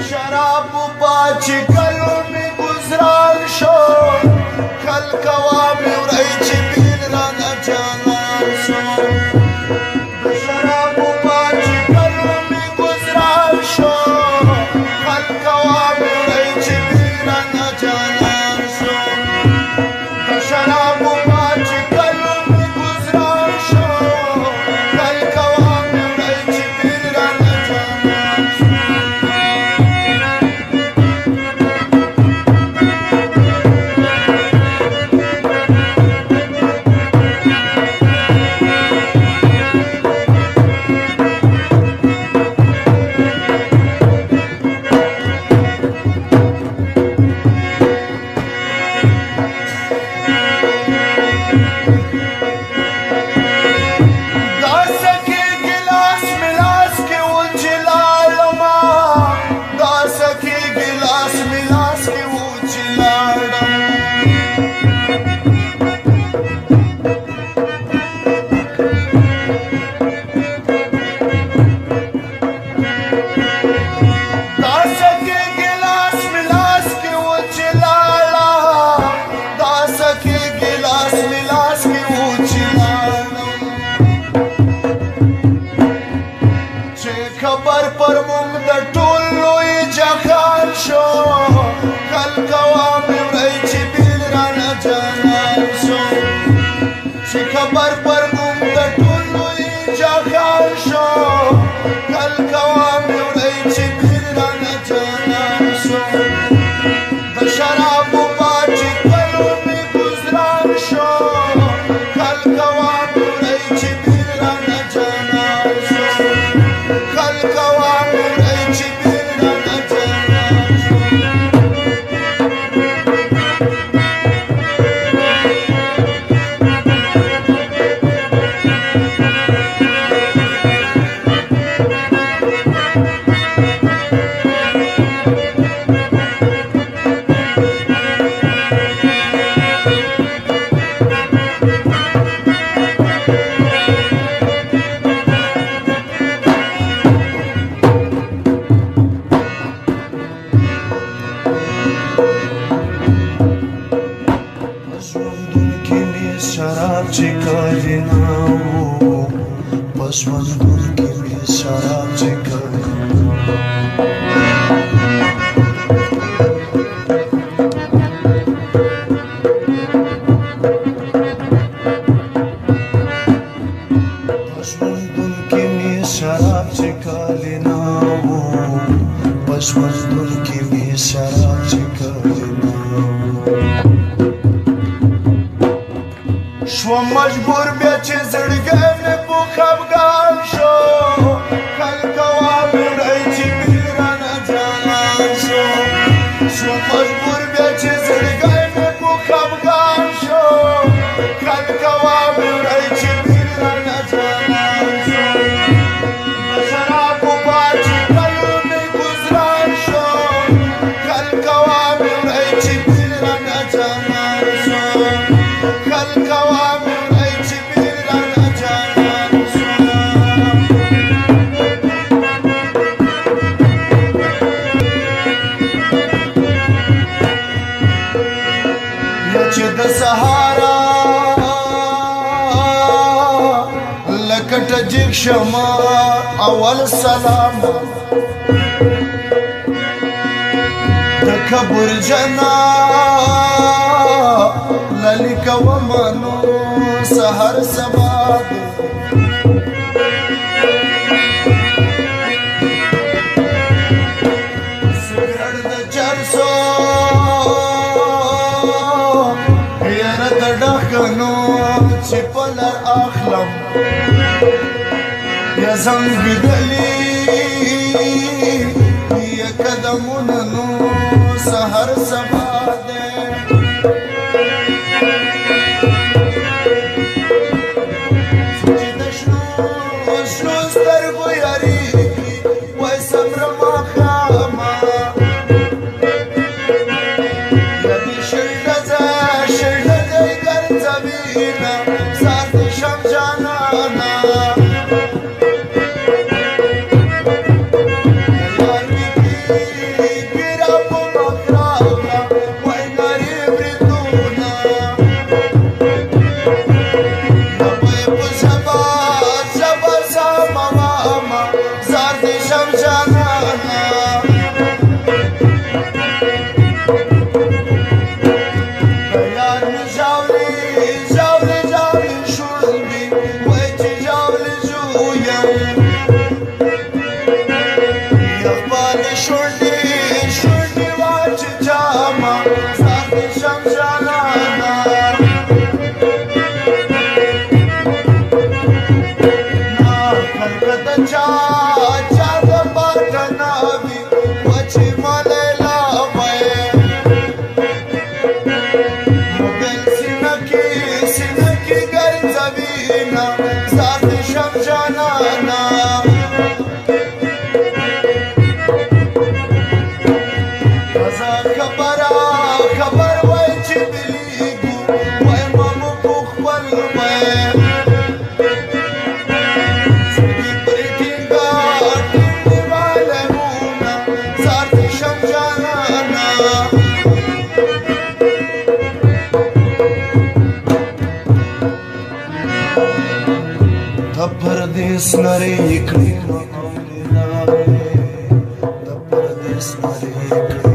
شراب باچ کلو می گزران شو کل کوامی ورئی چی بیل رانا جانان شو شراب باچ کلو می گزران شو کل کوامی ورئی چی بیل رانا جانان شو شراب باچ کلو می گزران شو کل کوامی ورئی چی بیل رانا جانان شو خبر پر مونږ د ټول لوی جهان شو کل کوامې وړی چې بیل رانه جانان شو چې خبر پر مونږ د ټول لوی جهان شو کل کوامې وړی چې بیل رانه جانان شو د شرابو باچ کلو مې گزران شو کل کوامې وړی چې بیل رانه جانان شو کل کوامې وړی چې بیل رانه جانان شو شراب چکلی ناو پسوندون کی می شراب چکلی پسوندون کی می شراب چکلی ناو پسوندون کی می شراب چکلی ناو شو مجبور بیا چې زړګی مې په خفګان شو کل کوامې وړی چې بیل رانه جانان شو شو مجبور بیا چې زړګی مې په خفګان شو کل کوامې وړی چې بیل رانه جانان شو شرابو باچ کلو مې گزران شو کل کوامې وړی چې بیل رانه جانان شو کل کوامې وړی چې بیل رانه جانان شو یا چې د سهارا لکه ټجیک شمه اول سلام د کبر جنا للی کومه نو سحر سبا سګرټ د چرسو یاره د ډاکنو چې په لار اخلم یا زنګېدلي یا قدمونه نو سحر سبا دی چې د شنو سترګو یارېږي وای صبره ماښامه یا دې شل ډزی ګرځوینه سار دې شم جانانه یا جانانا بیان می جاولی شوردی ویتی جاولی جویم یخبال شوردی واجی جاما ساختی شم جانانا Perdes nari kri, da perdes nari kri.